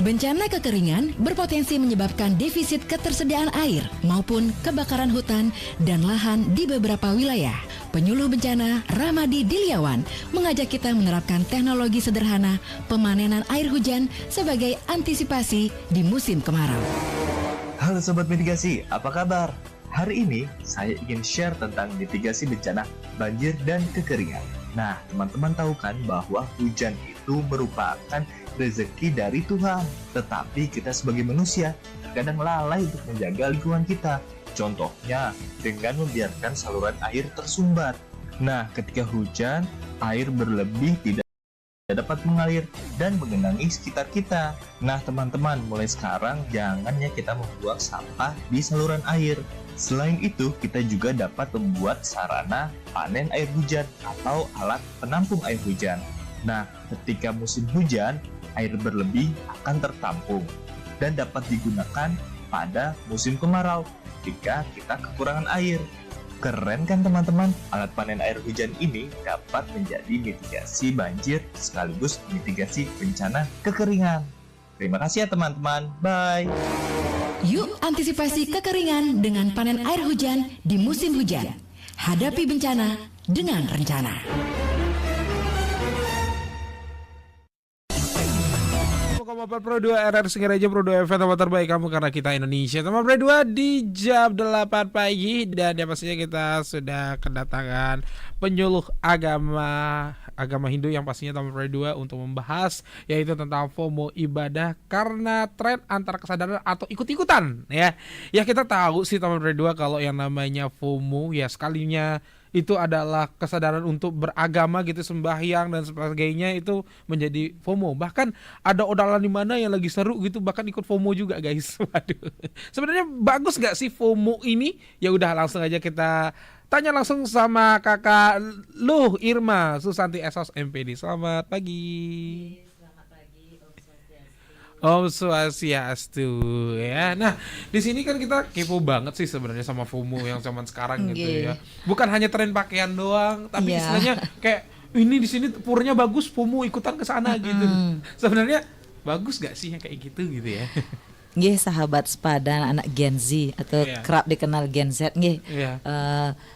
Bencana kekeringan berpotensi menyebabkan defisit ketersediaan air maupun kebakaran hutan dan lahan di beberapa wilayah. Penyuluh bencana Ramadi Dilyawan mengajak kita menerapkan teknologi sederhana pemanenan air hujan sebagai antisipasi di musim kemarau. Halo Sobat Mitigasi, apa kabar? Hari ini saya ingin share tentang mitigasi bencana banjir dan kekeringan. Nah, teman-teman tahu kan bahwa hujan itu merupakan rezeki dari Tuhan. Tetapi kita sebagai manusia terkadang lalai untuk menjaga lingkungan kita. Contohnya dengan membiarkan saluran air tersumbat. Nah, ketika hujan, air berlebih tidak dapat mengalir dan menggenangi sekitar kita. Nah, teman-teman, mulai sekarang jangan ya kita membuang sampah di saluran air. Selain itu, kita juga dapat membuat sarana panen air hujan atau alat penampung air hujan. Nah, ketika musim hujan, air berlebih akan tertampung dan dapat digunakan pada musim kemarau jika kita kekurangan air. Keren kan teman-teman? Alat panen air hujan ini dapat menjadi mitigasi banjir sekaligus mitigasi bencana kekeringan. Terima kasih ya teman-teman. Bye. Yuk antisipasi kekeringan dengan panen air hujan di musim hujan. Hadapi bencana dengan rencana. Pro 2 RR Singaraja Pro 2 FM tempat terbaik kamu karena kita Indonesia. Teman Pro 2 di jam 8 pagi dan ya pastinya kita sudah kedatangan penyuluh agama Hindu yang pastinya teman Pro 2 untuk membahas yaitu tentang FOMO ibadah karena tren antar kesadaran atau ikut-ikutan ya. Ya kita tahu sih teman Pro 2 kalau yang namanya FOMO ya sekalinya itu adalah kesadaran untuk beragama gitu, sembahyang dan sebagainya itu menjadi FOMO. Bahkan ada odalan di mana yang lagi seru gitu bahkan ikut FOMO juga guys. Waduh. Sebenarnya bagus gak sih FOMO ini? Ya udah langsung aja kita tanya langsung sama kakak Luh Irma Susanti Esos MPD. Selamat pagi. Om Swastiastu ya. Nah, di sini kan kita kepo banget sih sebenarnya sama FOMO yang zaman sekarang gitu ya. Bukan hanya tren pakaian doang, tapi istilahnya kayak ini di sini purnya bagus, FOMO ikutan ke sana gitu. Sebenarnya bagus gak sih yang kayak gitu ya? Nggih, sahabat sepadan anak Gen Z atau kerap dikenal Gen Z nggih.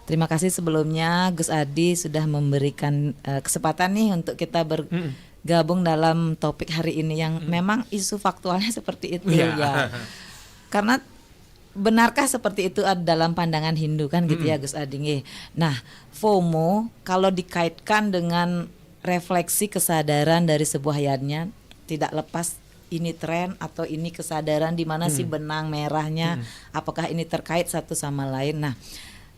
Terima kasih sebelumnya Gus Adi sudah memberikan kesempatan nih untuk kita gabung dalam topik hari ini yang memang isu faktualnya seperti itu ya. Karena benarkah seperti itu dalam pandangan Hindu kan gitu ya Gus Adi. Nah, FOMO kalau dikaitkan dengan refleksi kesadaran dari sebuah hayatnya tidak lepas ini tren atau ini kesadaran di mana sih benang merahnya, apakah ini terkait satu sama lain. Nah,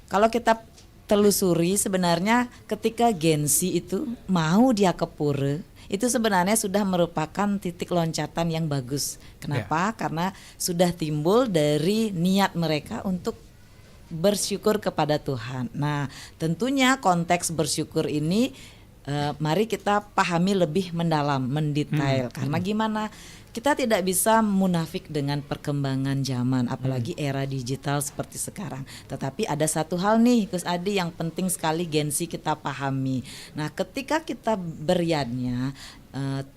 kalau kita telusuri sebenarnya ketika Gen Z itu mau dia ke pura itu sebenarnya sudah merupakan titik loncatan yang bagus. Kenapa? Karena sudah timbul dari niat mereka untuk bersyukur kepada Tuhan. Nah, tentunya konteks bersyukur ini mari kita pahami lebih mendalam, mendetail. Karena gimana? Kita tidak bisa munafik dengan perkembangan zaman, apalagi era digital seperti sekarang. Tetapi ada satu hal nih, Gus Adi, yang penting sekali Gen Z kita pahami. Nah, ketika kita beriadnya,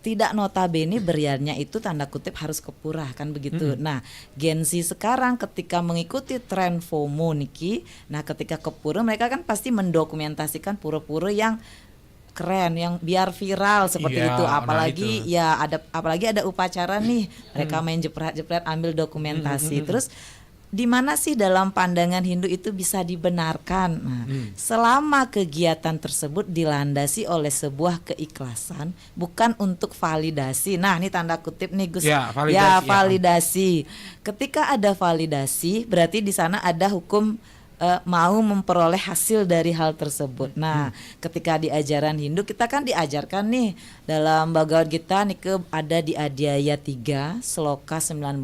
tidak notabene beriadnya itu tanda kutip harus ke pura kan begitu. Nah, Gen Z sekarang ketika mengikuti tren FOMO niki, nah ketika ke pura mereka kan pasti mendokumentasikan pura-pura yang keren yang biar viral seperti itu, apalagi apalagi ada upacara nih mereka main jepret-jepret ambil dokumentasi. Terus di mana sih dalam pandangan Hindu itu bisa dibenarkan? Nah, selama kegiatan tersebut dilandasi oleh sebuah keikhlasan, bukan untuk validasi. Nah, ini tanda kutip nih Gus. Validasi. Ketika ada validasi, berarti di sana ada hukum mau memperoleh hasil dari hal tersebut. Nah, ketika di ajaran Hindu kita kan diajarkan nih dalam Bhagavad Gita nih ada di Adhyaya 3 Sloka 19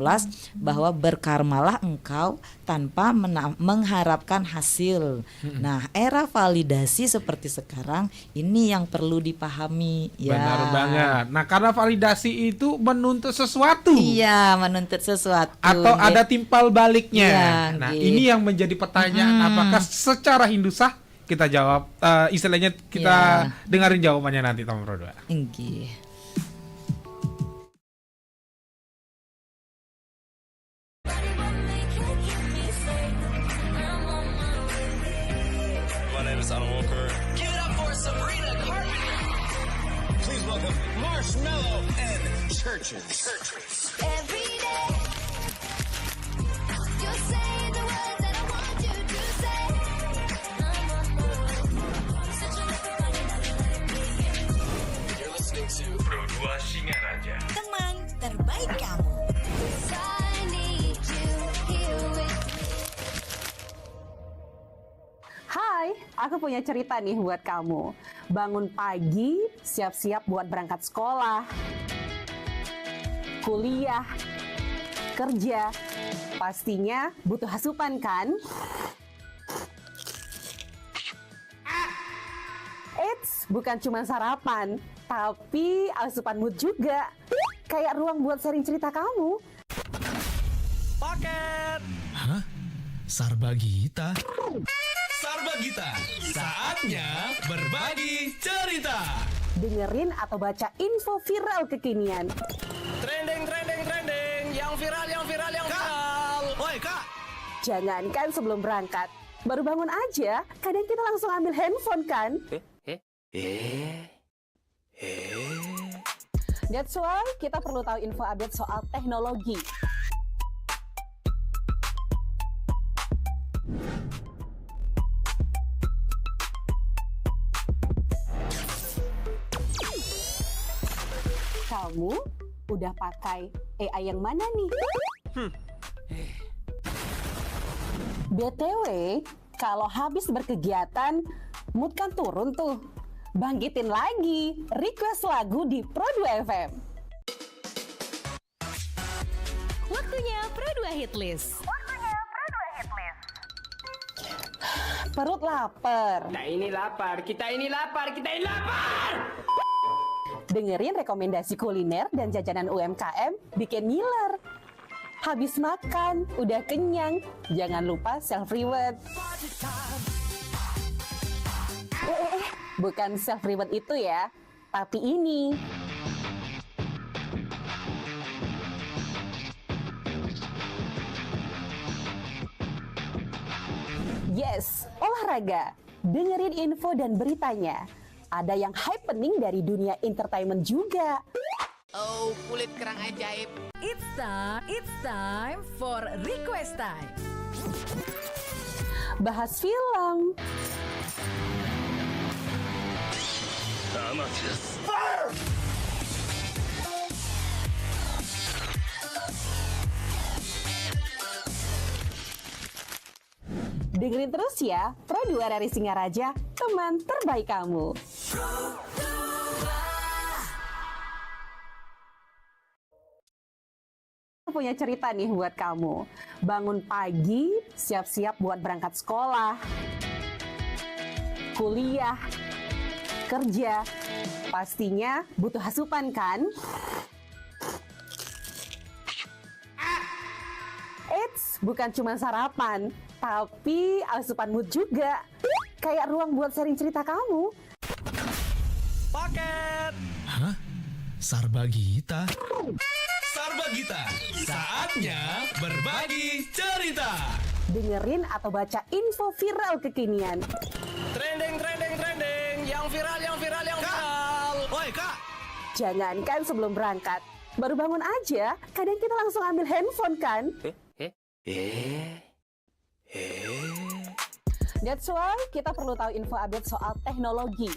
bahwa berkarmalah engkau tanpa mengharapkan hasil. Nah, era validasi seperti sekarang ini yang perlu dipahami ya. Benar banget. Nah, karena validasi itu menuntut sesuatu. Iya, menuntut sesuatu. Atau ada timpal baliknya. Ya, nah, ini yang menjadi pertanyaan. Apakah secara Hindu sah? Kita jawab, istilahnya kita dengerin jawabannya nanti teman-teman. Inggih. Travis, Alan Walker. Give it up for Sabrina Carpenter. Please welcome Marshmello and Churches. Every day, you say the words that I want you to say. You're listening to Pro 2 Singaraja. Teman terbaik kamu. I need you here with me. Hai, aku punya cerita nih buat kamu. Bangun pagi, siap-siap buat berangkat sekolah, kuliah, kerja. Pastinya butuh asupan kan? Eits, bukan cuma sarapan, tapi asupan mood juga. Kayak ruang buat sharing cerita kamu. Paket. Hah? Sarbagita? Sarbagita, saatnya berbagi cerita. Dengerin atau baca info viral kekinian. Trending, yang viral. Woi kak. Jangankan sebelum berangkat, baru bangun aja, kadang kita langsung ambil handphone kan? That's why kita perlu tahu info update soal teknologi. Kamu udah pakai AI yang mana nih? BTW, kalau habis berkegiatan, mood kan turun tuh. Bangkitin lagi, request lagu di Pro 2 FM. Waktunya Pro 2 Hitlist. Perut lapar. Kita ini lapar. Dengerin rekomendasi kuliner dan jajanan UMKM bikin ngiler. Habis makan, udah kenyang, jangan lupa self-reward. Bukan self-reward itu ya, tapi ini. Yes, olahraga. Dengerin info dan beritanya. Ada yang happening dari dunia entertainment juga. Oh, kulit kerang ajaib. It's time for Request Time. Bahas film, dengerin terus ya, Pro 2 RRI Singaraja, teman terbaik kamu. Aku punya cerita nih buat kamu. Bangun pagi, siap-siap buat berangkat sekolah, kuliah, kerja. Pastinya butuh asupan kan? Eits, bukan cuma sarapan, tapi asupan mood juga. Kayak ruang buat sharing cerita kamu. Paket. Hah? Sarbagita? Sarbagita, saatnya berbagi cerita. Dengerin atau baca info viral kekinian. Trending, yang viral. Woi kak. Jangankan sebelum berangkat, baru bangun aja, kadang kita langsung ambil handphone kan? That's why kita perlu tahu info update soal teknologi.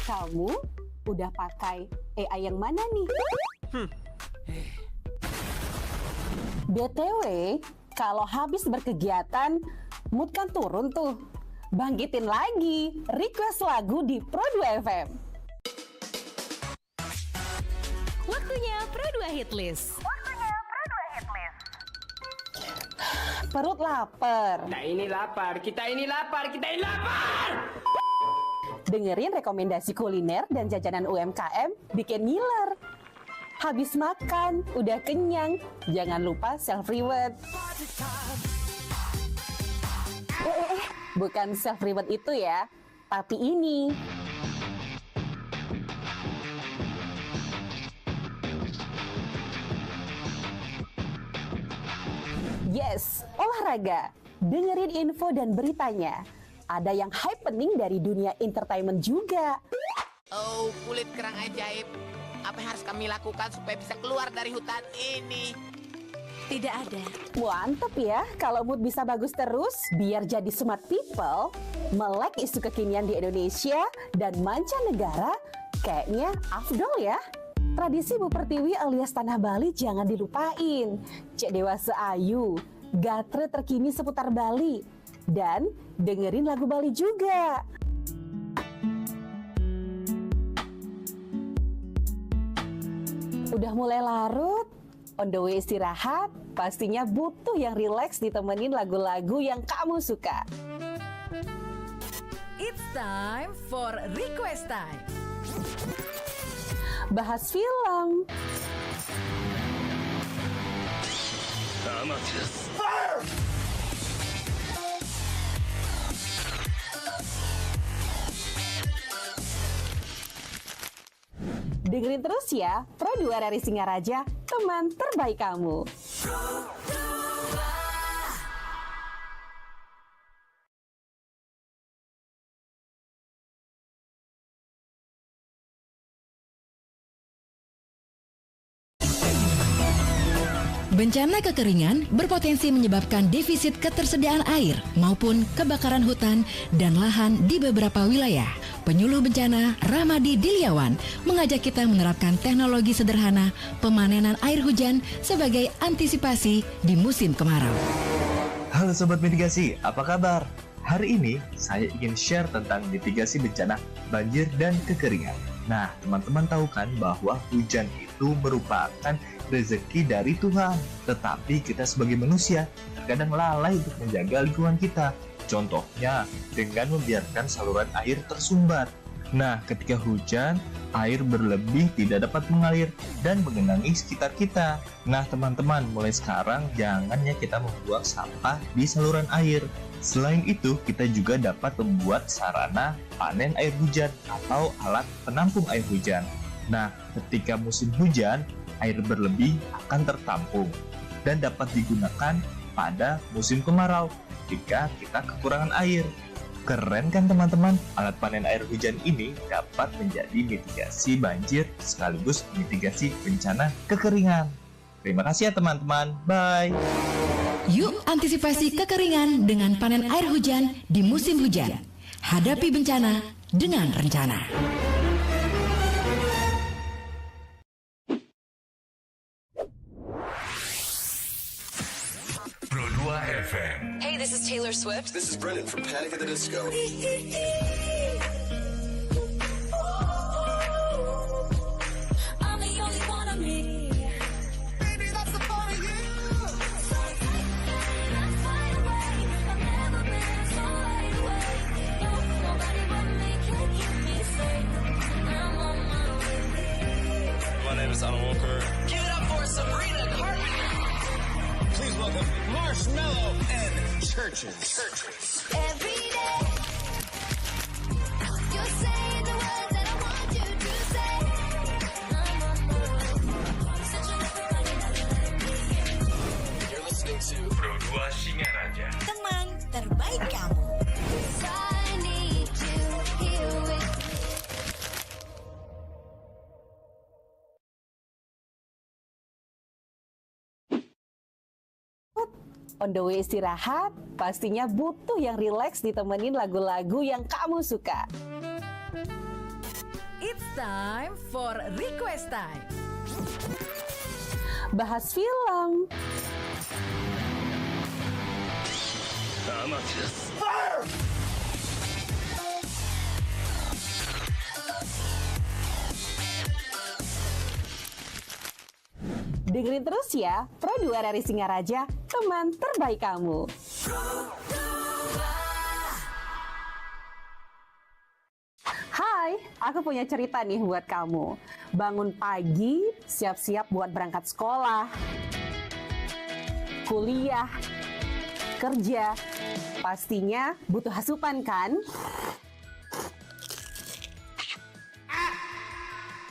Kamu udah pakai AI yang mana nih? BTW, kalau habis berkegiatan, mood kan turun tuh. Bangkitin lagi, request lagu di Pro 2 FM. Waktunya Pro 2 Hitlist. Perut lapar. Kita ini lapar. Dengerin rekomendasi kuliner dan jajanan UMKM bikin ngiler. Habis makan, udah kenyang, jangan lupa self-reward. Bukan self-reward itu ya, tapi ini. Yes, olahraga. Dengerin info dan beritanya. Ada yang happening dari dunia entertainment juga. Oh, kulit kerang ajaib. Apa yang harus kami lakukan supaya bisa keluar dari hutan ini? Tidak ada. Mantep ya, kalau mood bisa bagus terus, biar jadi smart people, melek isu kekinian di Indonesia dan mancanegara, kayaknya afdol ya. Tradisi Bu Pertiwi alias Tanah Bali jangan dilupain. Cek Dewasa Ayu, gatre terkini seputar Bali, dan dengerin lagu Bali juga. Udah mulai larut, on the way istirahat, pastinya butuh yang rileks ditemenin lagu-lagu yang kamu suka. It's time for Request Time. Bahas film, dengerin terus ya, Pro 2 RRI Singaraja, teman terbaik kamu. Bencana kekeringan berpotensi menyebabkan defisit ketersediaan air maupun kebakaran hutan dan lahan di beberapa wilayah. Penyuluh bencana Ramadi Diliawan mengajak kita menerapkan teknologi sederhana pemanenan air hujan sebagai antisipasi di musim kemarau. Halo Sobat Mitigasi, apa kabar? Hari ini saya ingin share tentang mitigasi bencana banjir dan kekeringan. Nah, teman-teman tahu kan bahwa hujan itu merupakan rezeki dari Tuhan. Tetapi kita sebagai manusia terkadang lalai untuk menjaga lingkungan kita. Contohnya dengan membiarkan saluran air tersumbat. Nah, ketika hujan, air berlebih tidak dapat mengalir dan menggenangi sekitar kita. Nah, teman-teman, mulai sekarang jangan ya kita membuang sampah di saluran air. Selain itu, kita juga dapat membuat sarana panen air hujan atau alat penampung air hujan. Nah, ketika musim hujan, air berlebih akan tertampung dan dapat digunakan pada musim kemarau ketika kita kekurangan air. Keren kan teman-teman? Alat panen air hujan ini dapat menjadi mitigasi banjir sekaligus mitigasi bencana kekeringan. Terima kasih ya teman-teman. Bye. Yuk antisipasi kekeringan dengan panen air hujan di musim hujan. Hadapi bencana dengan rencana. Pro 2 FM. Hey, this is Taylor Swift. This is Brendan from Panic at the Disco. I'm the only one of me. Baby, that's the part of you. So take let's fly away. I've never been so wide awake. No, nobody but me can keep me safe. I'm on my way. My name is Alan Walker. Give it up for Sabrina Carpenter. Please welcome Marshmello and Churches. Every day, you're saying the words that I want you to say. Such a You're listening to Pro 2 Singaraja. teman terbaik kamu. I need you here with On the way istirahat, pastinya butuh yang rileks ditemenin lagu-lagu yang kamu suka. It's time for Request Time. Bahas film, dengerin terus ya, Pro 2 RRI Singaraja, teman terbaik kamu. Hai, aku punya cerita nih buat kamu. Bangun pagi, siap-siap buat berangkat sekolah, kuliah, kerja. Pastinya butuh asupan kan?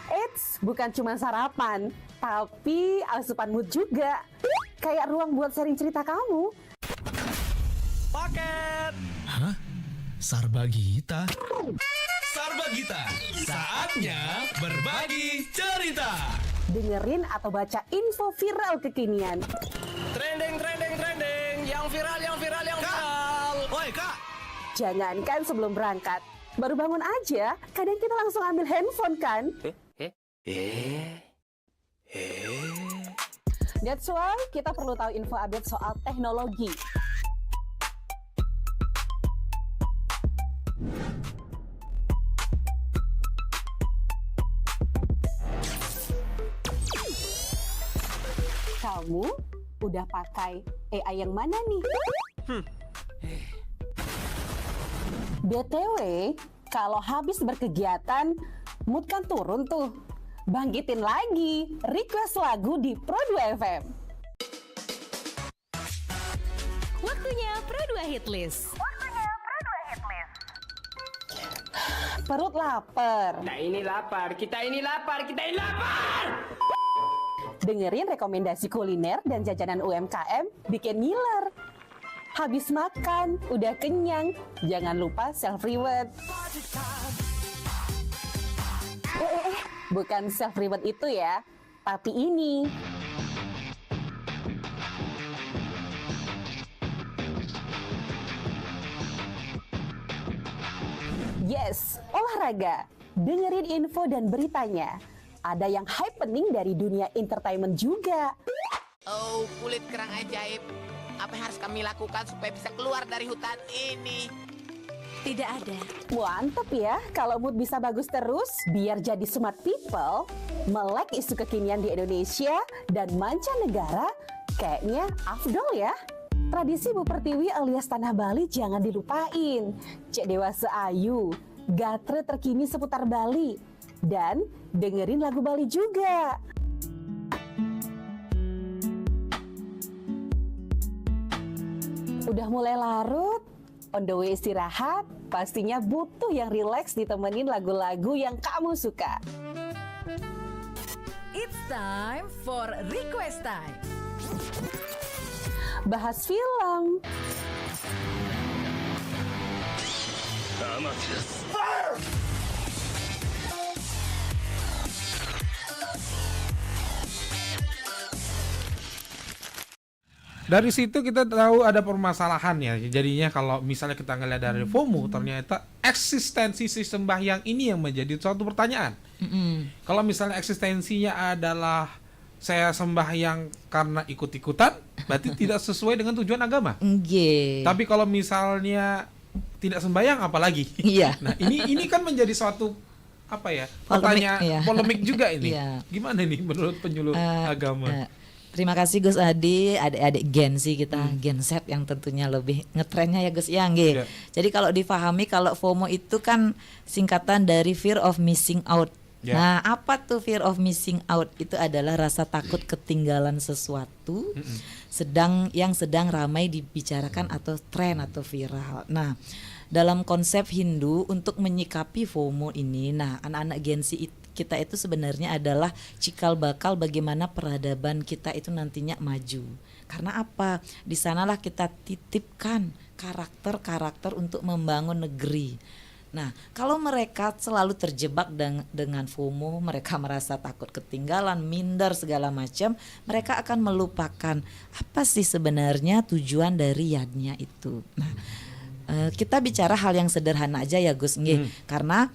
Eits, bukan cuma sarapan, tapi asupan mood juga. kayak ruang buat sharing cerita kamu. Paket. Hah? Sarbagita? Sarbagita, saatnya berbagi cerita. Dengerin atau baca info viral kekinian. Trending, yang viral. Woi kak. Jangankan sebelum berangkat, baru bangun aja, kadang kita langsung ambil handphone kan? That's why kita perlu tahu info update soal teknologi. Kamu udah pakai AI yang mana nih? BTW, kalau habis berkegiatan, mood kan turun tuh. Bangkitin lagi, request lagu di Pro2 FM. Waktunya Pro2 Hitlist. Perut lapar. Kita ini lapar. Dengerin rekomendasi kuliner dan jajanan UMKM bikin ngiler. Habis makan, udah kenyang, jangan lupa self-reward. Bukan self-reward itu ya, tapi ini. Yes, olahraga. Dengerin info dan beritanya. Ada yang happening dari dunia entertainment juga. Oh, kulit kerang ajaib. Apa yang harus kami lakukan supaya bisa keluar dari hutan ini? Tidak ada. Mantep ya, kalau mood bisa bagus terus, biar jadi smart people, melek isu kekinian di Indonesia dan mancanegara, kayaknya afdol ya. Tradisi Bu Pertiwi alias Tanah Bali jangan dilupain. Cek Dewasa Ayu, gatre terkini seputar Bali. Dan dengerin lagu Bali juga. Udah mulai larut, on the way istirahat, pastinya butuh yang rileks ditemenin lagu-lagu yang kamu suka. It's time for request time. Bahas film, Dari situ kita tahu ada permasalahan ya. Jadinya kalau misalnya kita ngelihat dari FOMO, ternyata eksistensi si sembahyang ini yang menjadi suatu pertanyaan. Kalau misalnya eksistensinya adalah saya sembahyang karena ikut-ikutan, berarti tidak sesuai dengan tujuan agama. Tapi kalau misalnya tidak sembahyang, apalagi? Iya. Nah, ini kan menjadi suatu pertanyaan polemik juga ini. Gimana nih menurut penyuluh agama? Terima kasih Gus Adi, adik-adik Gen Z kita, Gen Z yang tentunya lebih ngetrennya ya Gus ya, nggih. Jadi kalau difahami kalau FOMO itu kan singkatan dari fear of missing out. Nah, apa tuh fear of missing out? Itu adalah rasa takut ketinggalan sesuatu yang sedang ramai dibicarakan atau tren atau viral. Nah, dalam konsep Hindu untuk menyikapi FOMO ini, nah anak-anak Gen Z kita itu sebenarnya adalah cikal bakal bagaimana peradaban kita itu nantinya maju. Karena apa? Di sanalah kita titipkan karakter-karakter untuk membangun negeri. Nah, kalau mereka selalu terjebak dengan FOMO, mereka merasa takut ketinggalan, minder segala macam, mereka akan melupakan apa sih sebenarnya tujuan dari yadnya itu. Nah, kita bicara hal yang sederhana aja ya Gus, karena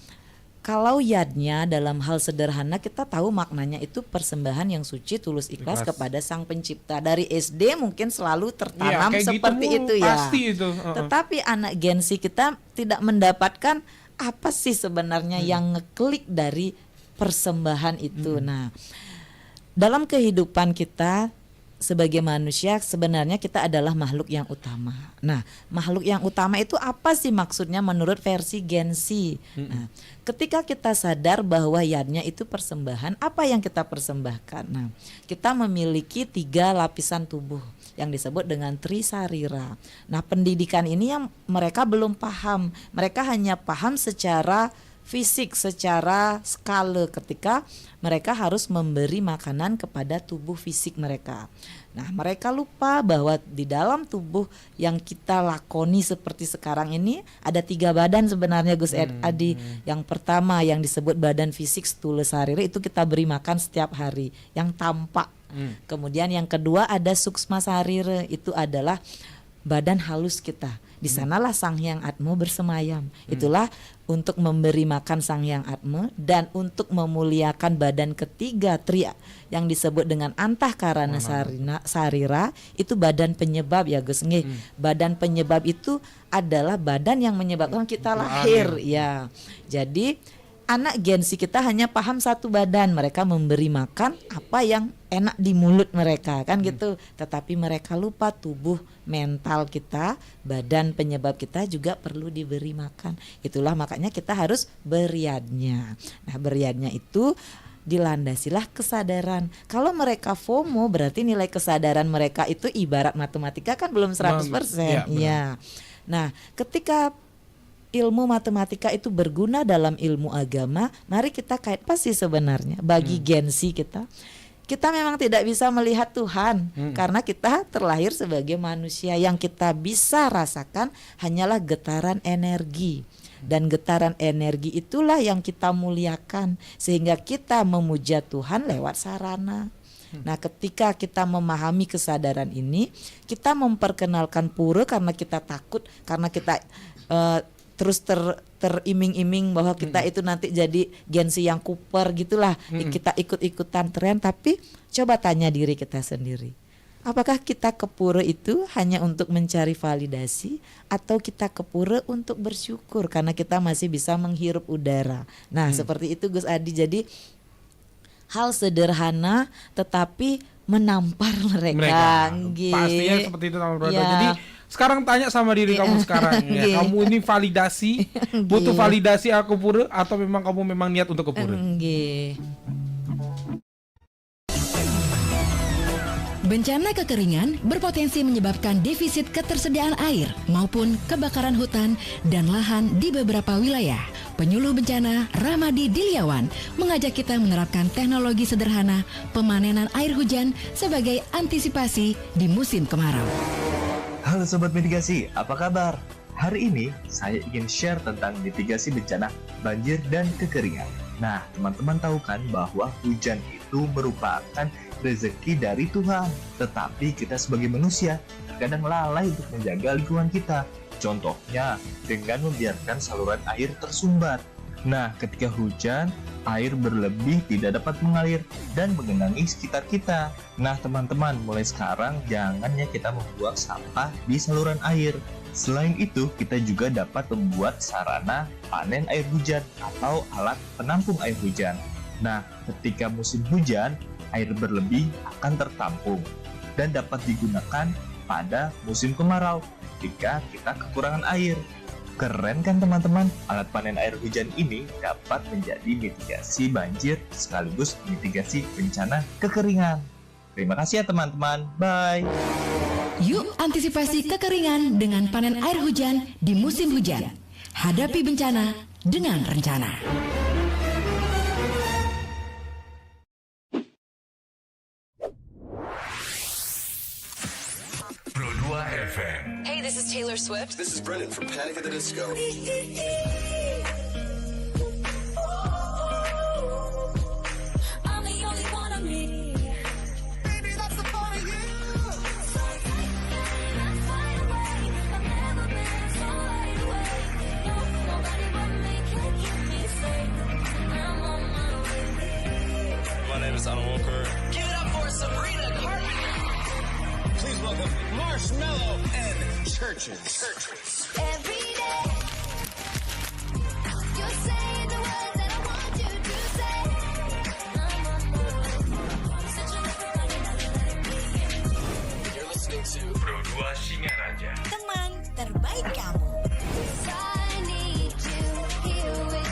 kalau yadnya dalam hal sederhana kita tahu maknanya itu persembahan yang suci tulus ikhlas kepada Sang Pencipta. Dari SD mungkin selalu tertanam seperti gitu ya. Itu. Tetapi anak Gen Z kita tidak mendapatkan apa sih sebenarnya yang ngeklik dari persembahan itu. Nah, dalam kehidupan kita sebagai manusia sebenarnya kita adalah makhluk yang utama. Nah, makhluk yang utama itu apa sih maksudnya menurut versi Gen Z? Nah, ketika kita sadar bahwa yadnya itu persembahan, apa yang kita persembahkan? Nah, kita memiliki 3 lapisan tubuh yang disebut dengan Trisarira. Nah, pendidikan ini yang mereka belum paham. Mereka hanya paham secara fisik secara skala ketika mereka harus memberi makanan kepada tubuh fisik mereka. Nah, mereka lupa bahwa di dalam tubuh yang kita lakoni seperti sekarang ini ada 3 badan sebenarnya Gus Adi. Yang pertama yang disebut badan fisik stula sarira itu kita beri makan setiap hari, yang tampak. Kemudian yang kedua ada suksma sarira, itu adalah badan halus kita. Di sanalah Sang Hyang Atma bersemayam. Itulah untuk memberi makan Sang Hyang Atma dan untuk memuliakan badan ketiga Tri yang disebut dengan Antahkarana Sarira, itu badan penyebab ya Gus. Badan penyebab itu adalah badan yang menyebabkan kita lahir ya. Jadi anak Gen-Z kita hanya paham satu badan, mereka memberi makan apa yang enak di mulut mereka kan gitu. Tetapi mereka lupa tubuh mental kita, badan penyebab kita juga perlu diberi makan. Itulah makanya kita harus beriadnya. Nah, beriadnya itu dilandasilah kesadaran. Kalau mereka FOMO berarti nilai kesadaran mereka itu ibarat matematika kan belum 100%. Ya. Nah, ketika ilmu matematika itu berguna dalam ilmu agama, mari kita kait apa sih sebenarnya bagi Gen-Z kita? Kita memang tidak bisa melihat Tuhan karena kita terlahir sebagai manusia. Yang kita bisa rasakan hanyalah getaran energi. Dan getaran energi itulah yang kita muliakan sehingga kita memuja Tuhan lewat sarana. Nah, ketika kita memahami kesadaran ini, kita memperkenalkan pura karena kita takut, karena kita terus teriming-iming bahwa kita itu nanti jadi Gen-Z yang kuper gitulah. Kita ikut-ikutan tren, tapi coba tanya diri kita sendiri. Apakah kita ke pura itu hanya untuk mencari validasi atau kita ke pura untuk bersyukur karena kita masih bisa menghirup udara. Nah, seperti itu Gus Adi. Jadi hal sederhana tetapi menampar mereka. Pastinya seperti itu Bro. Ya. Jadi sekarang tanya sama diri kamu sekarang ya, kamu ini validasi, butuh validasi aku pura atau memang kamu memang niat untuk ke pura? Bencana kekeringan berpotensi menyebabkan defisit ketersediaan air maupun kebakaran hutan dan lahan di beberapa wilayah. Penyuluh bencana Ramadi Dilyawan mengajak kita menerapkan teknologi sederhana pemanenan air hujan sebagai antisipasi di musim kemarau. Halo Sobat Mitigasi, apa kabar? Hari ini saya ingin share tentang mitigasi bencana banjir dan kekeringan. Nah, teman-teman tahu kan bahwa hujan itu merupakan rezeki dari Tuhan. Tetapi kita sebagai manusia terkadang lalai untuk menjaga lingkungan kita. Contohnya dengan membiarkan saluran air tersumbat. Nah, ketika hujan, air berlebih tidak dapat mengalir dan menggenangi sekitar kita. Nah, teman-teman, mulai sekarang jangan ya kita membuang sampah di saluran air. Selain itu, kita juga dapat membuat sarana panen air hujan atau alat penampung air hujan. Nah, ketika musim hujan, air berlebih akan tertampung dan dapat digunakan pada musim kemarau ketika kita kekurangan air. Keren kan teman-teman? Alat panen air hujan ini dapat menjadi mitigasi banjir sekaligus mitigasi bencana kekeringan. Terima kasih ya teman-teman. Bye. Yuk antisipasi kekeringan dengan panen air hujan di musim hujan. Hadapi bencana dengan rencana. Pro 2 FM. Hey, this is Taylor Swift. This is Brendan from Panic at the Disco. I'm the only one of me. Baby, that's the part of you. So tight, that's wide awake. I've never been so wide awake. No, nobody but me can keep me safe. I'm on my way. My name is Alan Walker. Give it up for Sabrina Carpenter. Please welcome Marshmello and Churches. Every day, you're saying the words that I want you to say. I'm on my way. Such a lover, I can never let me in. You're listening to Pro 2 Singaraja. Teman terbaik kamu. I need you here with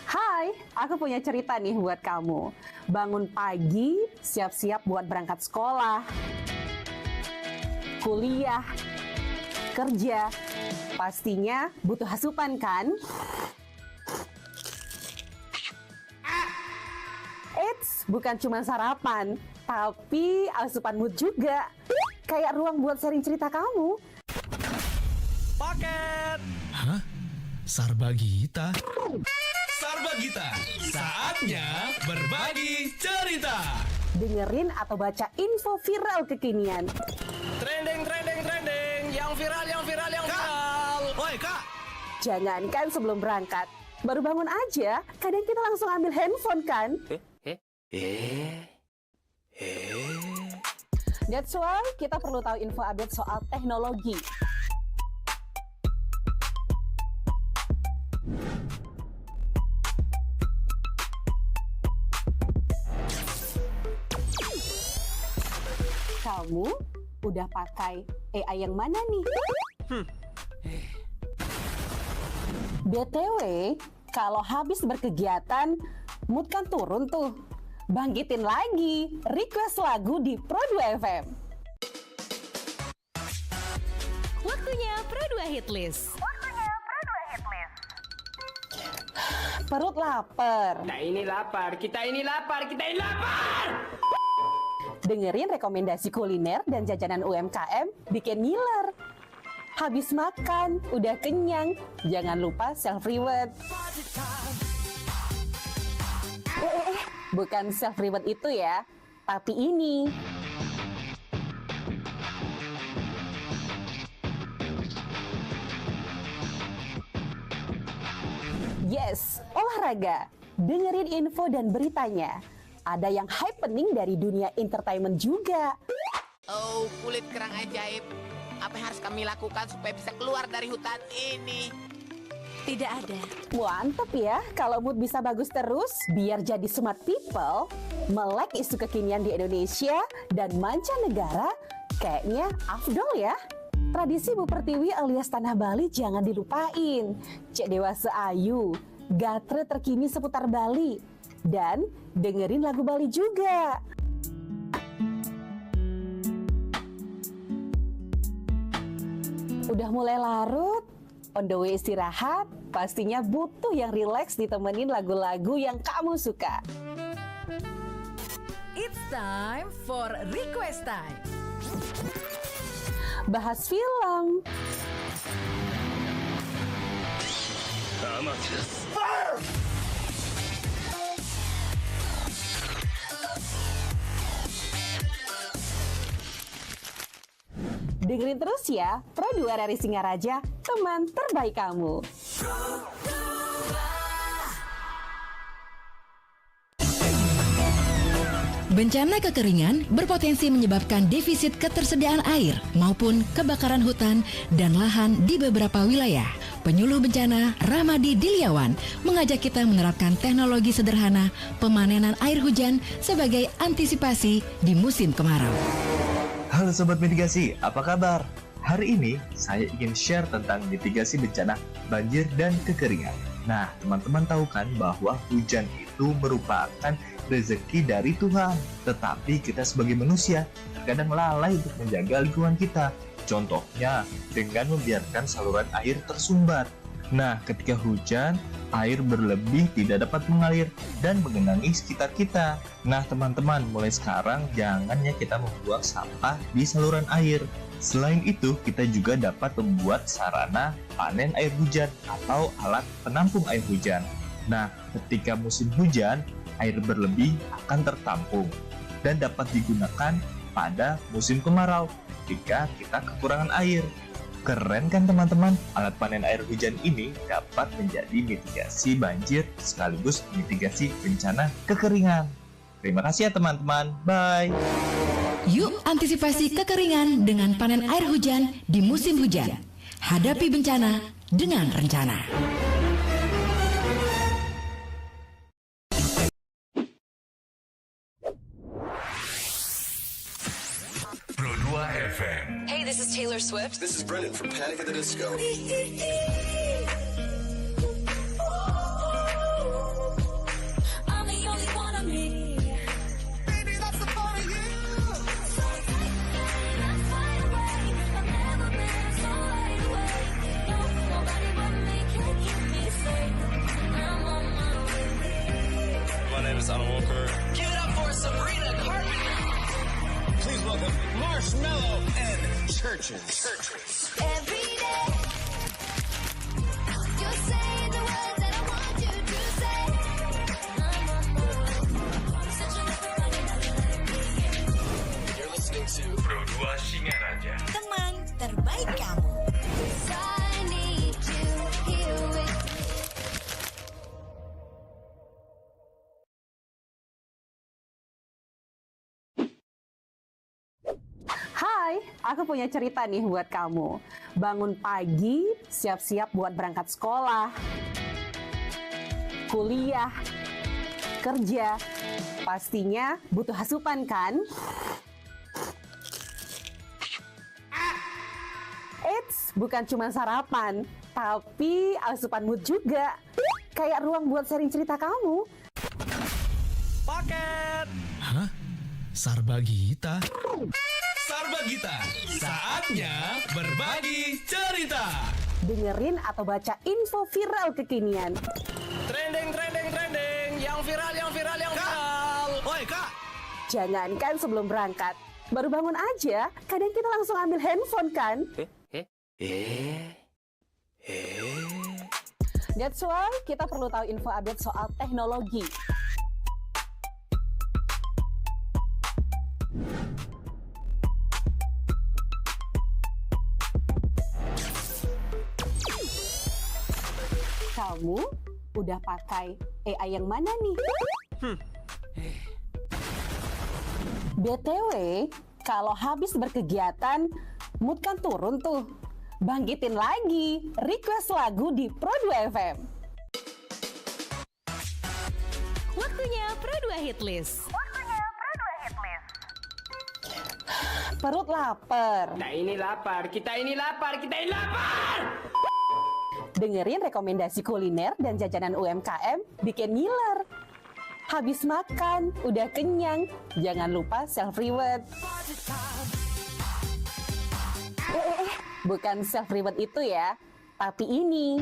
Hai, aku punya cerita nih buat kamu. Bangun pagi, siap-siap buat berangkat sekolah, kuliah, bekerja. Pastinya butuh asupan kan? Eits, bukan cuma sarapan, tapi asupan mood juga. Kayak ruang buat sharing cerita kamu. Paket. Hah? Sarbagita? Sarbagita, saatnya berbagi cerita. Dengerin atau baca info viral kekinian. Trending, yang viral. Woi Kak. Jangankan sebelum berangkat, baru bangun aja, kadang kita langsung ambil handphone kan? That's why kita perlu tahu info update soal teknologi. Kamu udah pakai AI yang mana nih? BTW, kalau habis berkegiatan, mood kan turun tuh. Bangkitin lagi, request lagu di Pro2 FM. Waktunya Pro2 Hitlist. Perut lapar. Kita ini lapar. Dengerin rekomendasi kuliner dan jajanan UMKM bikin ngiler. Habis makan, udah kenyang, jangan lupa self-reward. Bukan self-reward itu ya, tapi ini. Yes, olahraga. Dengerin info dan beritanya. Ada yang happening dari dunia entertainment juga. Oh, kulit kerang ajaib. Apa yang harus kami lakukan supaya bisa keluar dari hutan ini? Tidak ada. Mantep ya, kalau mood bisa bagus terus, biar jadi smart people, melek isu kekinian di Indonesia dan mancanegara, kayaknya afdol ya. Tradisi Bu Pertiwi alias Tanah Bali jangan dilupain. Cek Dewasa Ayu, gatre terkini seputar Bali. Dan dengerin lagu Bali juga. Udah mulai larut, on the way istirahat, pastinya butuh yang rileks ditemenin lagu-lagu yang kamu suka. It's time for Request Time. Bahas film. Dengerin terus ya, Pro2 RRI Singaraja, teman terbaik kamu. Bencana kekeringan berpotensi menyebabkan defisit ketersediaan air maupun kebakaran hutan dan lahan di beberapa wilayah. Penyuluh bencana Ramadi Diliawan mengajak kita menerapkan teknologi sederhana pemanenan air hujan sebagai antisipasi di musim kemarau. Halo Sobat Mitigasi, apa kabar? Hari ini saya ingin share tentang mitigasi bencana banjir dan kekeringan. Nah, teman-teman tahu kan bahwa hujan itu merupakan rezeki dari Tuhan. Tetapi kita sebagai manusia terkadang lalai untuk menjaga lingkungan kita. Contohnya dengan membiarkan saluran air tersumbat. Nah, ketika hujan, air berlebih tidak dapat mengalir dan menggenangi sekitar kita. Nah, teman-teman, mulai sekarang jangan ya kita membuang sampah di saluran air. Selain itu, kita juga dapat membuat sarana panen air hujan atau alat penampung air hujan. Nah, ketika musim hujan, air berlebih akan tertampung dan dapat digunakan pada musim kemarau ketika kita kekurangan air. Keren kan teman-teman? Alat panen air hujan ini dapat menjadi mitigasi banjir sekaligus mitigasi bencana kekeringan. Terima kasih ya teman-teman. Bye. Yuk antisipasi kekeringan dengan panen air hujan di musim hujan. Hadapi bencana dengan rencana. Pro2 FM. Hey, this is Taylor Swift. This is Brendan from Panic at the Disco. I'm the only one of me. Baby, that's the part of you. Let's fly away. I've never been so name is Alan Walker. Give it up for Sabrina Carpenter. Please welcome Marshmello and Churches. Every day, you're saying the words that I want you to say. You're listening to Pro 2 Singaraja. Teman terbaik kamu. I need you here with me. Hai, aku punya cerita nih buat kamu. Bangun pagi, siap-siap buat berangkat sekolah, kuliah, kerja. Pastinya butuh asupan kan? Eits, bukan cuma sarapan, tapi asupan mood juga. Kayak ruang buat sharing cerita kamu. Paket. Hah? Sarbagita? Sarbagita, saatnya berbagi cerita. Dengerin atau baca info viral kekinian. Trending. Yang viral. Woi kak! Jangankan sebelum berangkat, baru bangun aja, kadang kita langsung ambil handphone kan? That's why kita perlu tahu info update soal teknologi. Kamu udah pakai AI yang mana nih? BTW, kalau habis berkegiatan, mood kan turun tuh. Bangkitin lagi, request lagu di Pro 2 FM. Waktunya Pro 2 Hit List. Perut lapar. Kita ini lapar. Dengerin rekomendasi kuliner dan jajanan UMKM bikin ngiler. Habis makan, udah kenyang, jangan lupa self-reward. Bukan self-reward itu ya, tapi ini.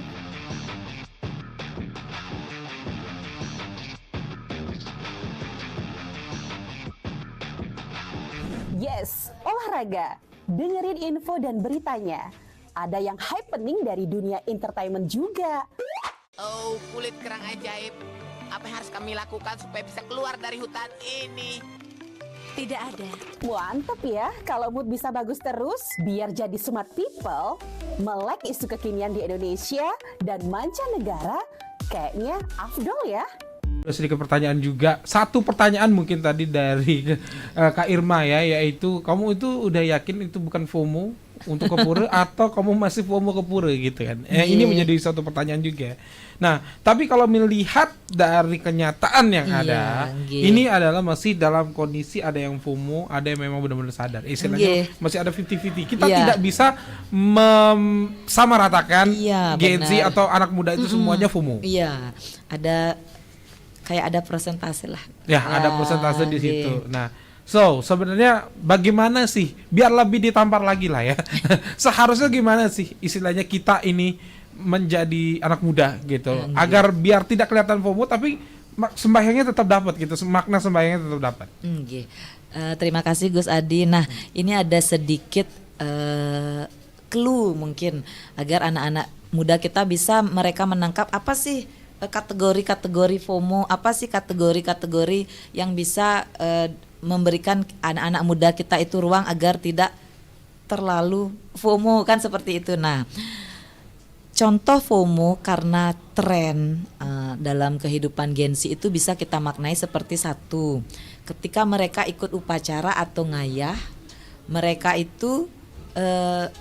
Yes, olahraga. Dengerin info dan beritanya. Ada yang happening dari dunia entertainment juga. Oh, kulit kerang ajaib. Apa yang harus kami lakukan supaya bisa keluar dari hutan ini? Tidak ada. Mantep ya, kalau mood bisa bagus terus, biar jadi smart people, melek isu kekinian di Indonesia dan mancanegara, kayaknya afdol ya. Sedikit pertanyaan juga. Satu pertanyaan mungkin tadi dari Kak Irma ya, yaitu kamu itu udah yakin itu bukan FOMO untuk ke pura atau kamu masih FOMO ke pura gitu kan? Ini menjadi satu pertanyaan juga. Nah, tapi kalau melihat dari kenyataan yang ada, ini adalah masih dalam kondisi ada yang FOMO, ada yang memang benar-benar sadar. Istilahnya masih ada 50-50. Kita tidak bisa samaratakan Gen Z atau anak muda itu semuanya FOMO. Iya, ada kayak ada persentase lah. Ya, ada persentase di situ. Nah, so sebenarnya bagaimana sih biar lebih ditampar lagi lah ya? Seharusnya gimana sih istilahnya kita ini menjadi anak muda gitu, agar biar tidak kelihatan FOMO tapi sembahyangnya tetap dapat gitu, makna sembahyangnya tetap dapat. Terima kasih Gus Adi. Nah, ini ada sedikit clue mungkin agar anak-anak muda kita bisa mereka menangkap apa sih kategori-kategori FOMO, apa sih kategori-kategori yang bisa memberikan anak-anak muda kita itu ruang agar tidak terlalu FOMO kan seperti itu. Nah, contoh FOMO karena tren dalam kehidupan Gen Z itu bisa kita maknai seperti satu, ketika mereka ikut upacara atau ngayah, mereka itu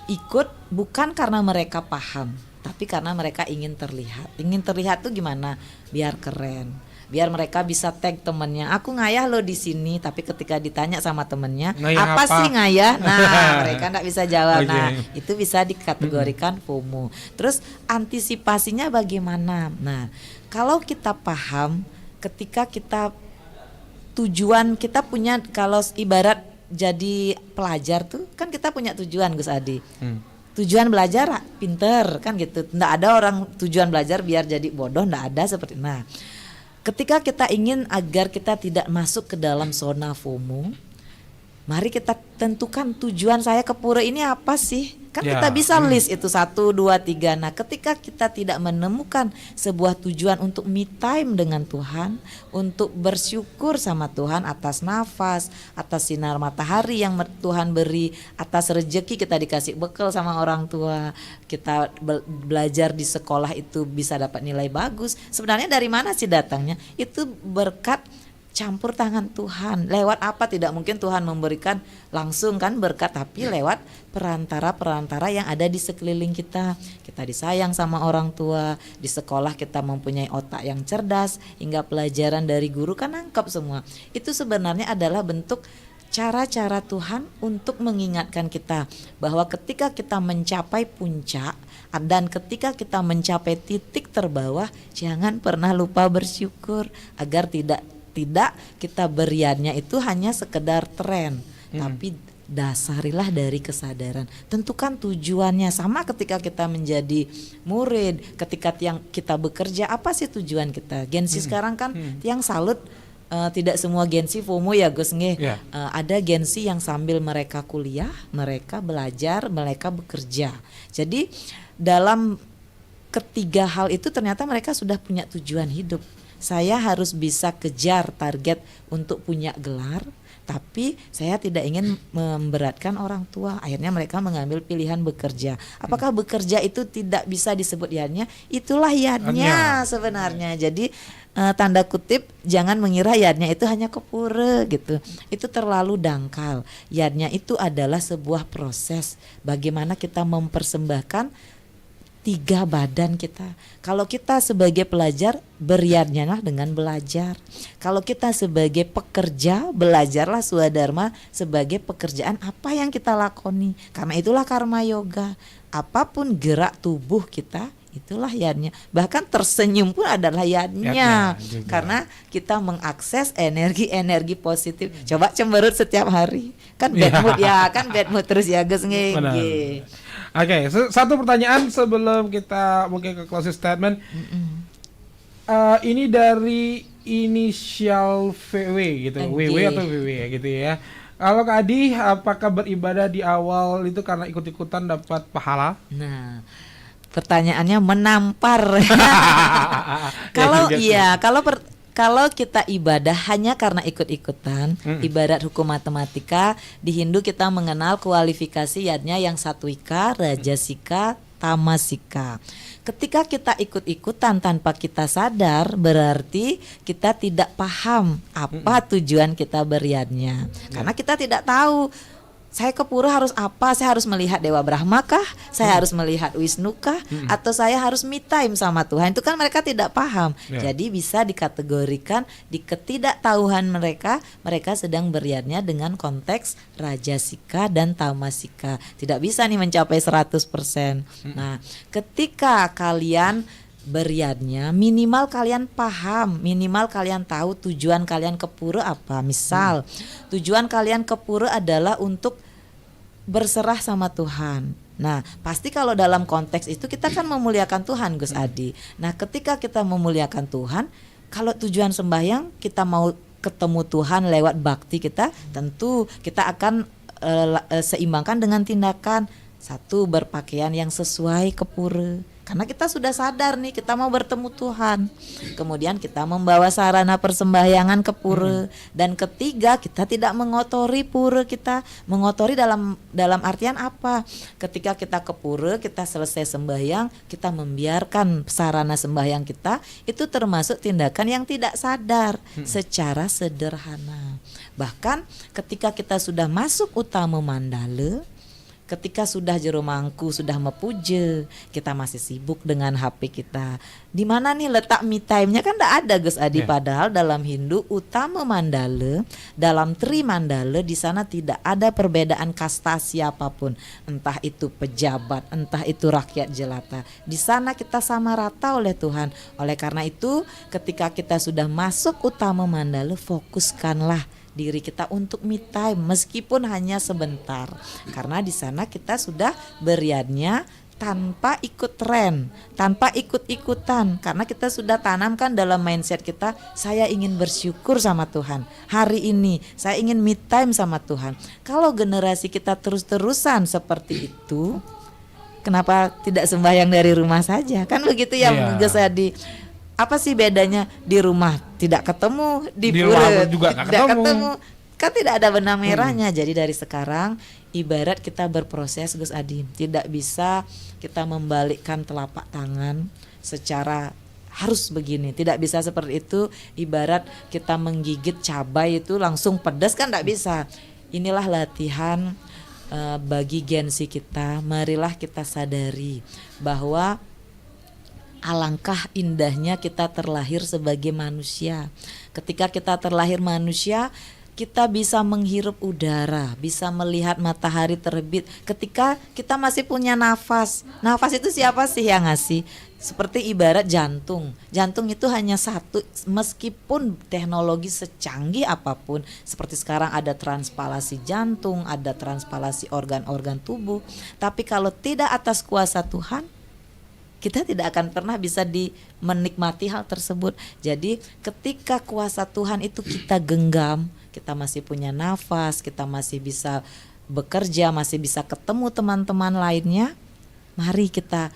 ikut bukan karena mereka paham, tapi karena mereka ingin terlihat. Ingin terlihat tuh gimana? Biar keren. Biar mereka bisa tag temennya. Aku ngayah lo di sini. Tapi ketika ditanya sama temennya, apa sih ngayah? Nah, mereka nggak bisa jawab. Nah, itu bisa dikategorikan FOMO. Terus antisipasinya bagaimana? Nah, kalau kita paham, ketika kita tujuan kita punya, kalau ibarat jadi pelajar tuh kan kita punya tujuan Gus Adi. Tujuan belajar pinter kan gitu. Nggak ada orang tujuan belajar biar jadi bodoh, nggak ada seperti. Nah, ketika kita ingin agar kita tidak masuk ke dalam zona FOMO, mari kita tentukan tujuan saya ke pura ini apa sih? Kan kita bisa list itu 1, 2, 3. Nah, ketika kita tidak menemukan sebuah tujuan untuk me time dengan Tuhan, untuk bersyukur sama Tuhan atas nafas, atas sinar matahari yang Tuhan beri, atas rejeki kita dikasih bekal sama orang tua, kita belajar di sekolah itu bisa dapat nilai bagus. Sebenarnya dari mana sih datangnya? Itu berkat campur tangan Tuhan. Lewat apa? Tidak mungkin Tuhan memberikan langsung kan berkat, tapi lewat perantara-perantara yang ada di sekeliling kita. Kita disayang sama orang tua, di sekolah kita mempunyai otak yang cerdas, hingga pelajaran dari guru kan nangkep semua. Itu sebenarnya adalah bentuk cara-cara Tuhan untuk mengingatkan kita bahwa ketika kita mencapai puncak dan ketika kita mencapai titik terbawah, jangan pernah lupa bersyukur agar tidak kita beriannya itu hanya sekedar tren, tapi dasarilah dari kesadaran. Tentukan tujuannya. Sama ketika kita menjadi murid, ketika kita bekerja, apa sih tujuan kita? Gensi sekarang kan yang salut, tidak semua gensi FOMO ya Gus nge. Ada gensi yang sambil mereka kuliah, mereka belajar, mereka bekerja. Jadi dalam ketiga hal itu ternyata mereka sudah punya tujuan hidup. Saya harus bisa kejar target untuk punya gelar, tapi saya tidak ingin memberatkan orang tua. Akhirnya mereka mengambil pilihan bekerja. Apakah bekerja itu tidak bisa disebut yadnya? Itulah yadnya sebenarnya. Jadi tanda kutip, jangan mengira yadnya itu hanya kepura gitu. Itu terlalu dangkal. Yadnya itu adalah sebuah proses bagaimana kita mempersembahkan 3 badan kita. Kalau kita sebagai pelajar, beriadnya lah dengan belajar. Kalau kita sebagai pekerja, belajarlah swadharma sebagai pekerjaan apa yang kita lakoni. Karena itulah karma yoga. Apapun gerak tubuh kita, itulah yadnya. Bahkan tersenyum pun adalah yadnya. Karena kita mengakses energi-energi positif. Coba cemberut setiap hari. Kan bad mood ya, kan bad mood terus ya Gus ngege. Oke, satu pertanyaan sebelum kita mungkin ke closing statement. Ini dari inisial VW gitu, WW atau WW ya gitu ya. Kalau Kak Adi, apakah beribadah di awal itu karena ikut-ikutan dapat pahala? Nah, pertanyaannya menampar. Kalau kita ibadah hanya karena ikut-ikutan, ibarat hukum matematika, di Hindu kita mengenal kualifikasi yadnya yang satwika, rajasika, tamasika. Ketika kita ikut-ikutan tanpa kita sadar, berarti kita tidak paham apa tujuan kita beriadnya. Karena kita tidak tahu. Saya ke pura harus apa? Saya harus melihat Dewa Brahma kah? Saya harus melihat Wisnu kah? Atau saya harus me time sama Tuhan? Itu kan mereka tidak paham. Jadi bisa dikategorikan di ketidaktahuan mereka sedang beriadnya dengan konteks rajasika dan tamasika. Tidak bisa nih mencapai 100%. Nah, ketika kalian beriadnya, minimal kalian paham, minimal kalian tahu tujuan kalian ke pura apa. Misal tujuan kalian ke pura adalah untuk berserah sama Tuhan. Nah, pasti kalau dalam konteks itu kita kan memuliakan Tuhan Gus Adi. Nah, ketika kita memuliakan Tuhan, kalau tujuan sembahyang kita mau ketemu Tuhan lewat bakti kita, tentu kita akan seimbangkan dengan tindakan. 1, berpakaian yang sesuai ke pura. Karena kita sudah sadar nih kita mau bertemu Tuhan. Kemudian kita membawa sarana persembahyangan ke pura. Dan ketiga, kita tidak mengotori pura kita. Mengotori dalam artian apa? Ketika kita ke pura, kita selesai sembahyang, kita membiarkan sarana sembahyang kita, itu termasuk tindakan yang tidak sadar secara sederhana. Bahkan ketika kita sudah masuk utama mandala, ketika sudah jero mangku, sudah mepuja, kita masih sibuk dengan HP kita. Di mana nih letak me time-nya? Kan enggak ada Gus Adi. Padahal dalam Hindu utama mandala, dalam tri mandala, di sana tidak ada perbedaan kasta siapapun, entah itu pejabat, entah itu rakyat jelata. Di sana kita sama rata oleh Tuhan. Oleh karena itu, ketika kita sudah masuk utama mandala, fokuskanlah diri kita untuk me time meskipun hanya sebentar, karena di sana kita sudah beriadnya tanpa ikut tren, tanpa ikut-ikutan, karena kita sudah tanamkan dalam mindset kita, saya ingin bersyukur sama Tuhan. Hari ini saya ingin me time sama Tuhan. Kalau generasi kita terus-terusan seperti itu, kenapa tidak sembahyang dari rumah saja? Kan begitu ya, Gus Adi. Apa sih bedanya di rumah tidak ketemu, di pura juga nggak tidak ketemu. Kan tidak ada benang merahnya. Jadi dari sekarang ibarat kita berproses, Gus Adi, tidak bisa kita membalikkan telapak tangan secara harus begini, tidak bisa seperti itu. Ibarat kita menggigit cabai itu langsung pedas, kan tidak bisa. Inilah latihan bagi Gen Z kita. Marilah kita sadari bahwa alangkah indahnya kita terlahir sebagai manusia. Ketika kita terlahir manusia, kita bisa menghirup udara, bisa melihat matahari terbit. Ketika kita masih punya nafas, nafas itu siapa sih yang ngasih? Seperti ibarat jantung. Jantung itu hanya satu, meskipun teknologi secanggih apapun. Seperti sekarang ada transplantasi jantung, ada transplantasi organ-organ tubuh. Tapi kalau tidak atas kuasa Tuhan, kita tidak akan pernah bisa menikmati hal tersebut. Jadi ketika kuasa Tuhan itu kita genggam, kita masih punya nafas, kita masih bisa bekerja, masih bisa ketemu teman-teman lainnya, mari kita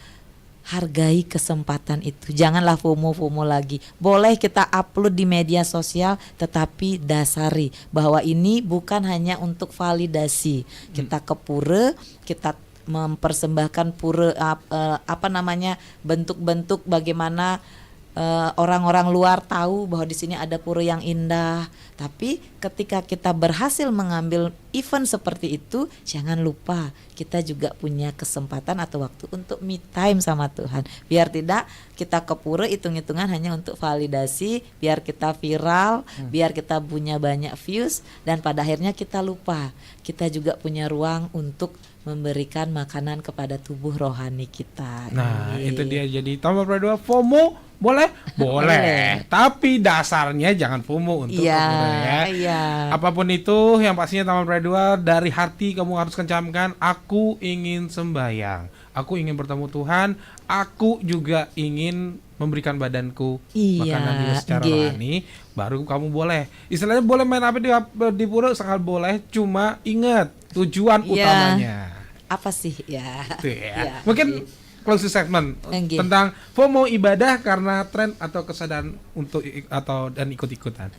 hargai kesempatan itu. Janganlah FOMO lagi. Boleh kita upload di media sosial, tetapi dasari bahwa ini bukan hanya untuk validasi. Kita ke pura, kita mempersembahkan pura bentuk-bentuk bagaimana orang-orang luar tahu bahwa di sini ada pura yang indah. Tapi ketika kita berhasil mengambil event seperti itu, jangan lupa kita juga punya kesempatan atau waktu untuk me time sama Tuhan. Biar tidak kita ke pura hitung-hitungan hanya untuk validasi, biar kita viral, biar kita punya banyak views, dan pada akhirnya kita lupa kita juga punya ruang untuk memberikan makanan kepada tubuh rohani kita. Nah, itu dia. Jadi tambah berdua FOMO boleh? Boleh. Tapi dasarnya jangan FOMO untuk ya. Apapun itu, yang pastinya Taman Berdua dari hati kamu harus kencamkan, aku ingin sembahyang, aku ingin bertemu Tuhan, aku juga ingin memberikan badanku makanan juga secara rohani, baru kamu boleh. Istilahnya boleh main apa di pura sangat boleh, cuma ingat tujuan utamanya. Apa sih ya? Itu ya. Mungkin closing statement tentang FOMO ibadah karena tren atau kesadaran untuk dan ikut-ikutan.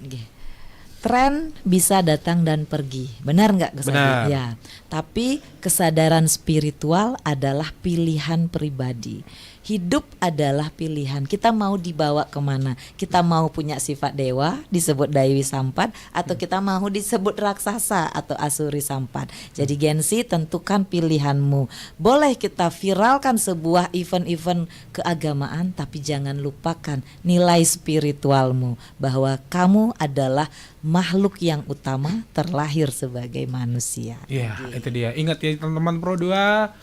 Tren bisa datang dan pergi, benar nggak? Benar. Ya. Tapi kesadaran spiritual adalah pilihan pribadi. Hidup adalah pilihan. Kita mau dibawa kemana? Kita mau punya sifat dewa, disebut Dewi Sampat, atau kita mau disebut raksasa atau Asuri Sampat. Jadi Gen Z, tentukan pilihanmu. Boleh kita viralkan sebuah event-event keagamaan, tapi jangan lupakan nilai spiritualmu, bahwa kamu adalah makhluk yang utama terlahir sebagai manusia. Iya, itu dia. Ingat ya teman-teman Pro 2,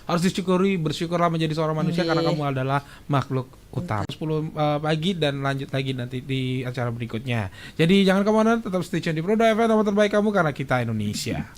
harus disyukuri, bersyukurlah menjadi seorang manusia karena kamu adalah makhluk utama. 10 pagi dan lanjut lagi nanti di acara berikutnya. Jadi jangan kemana, tetap stay tune di Pro 2 FM, tempat terbaik kamu karena kita Indonesia.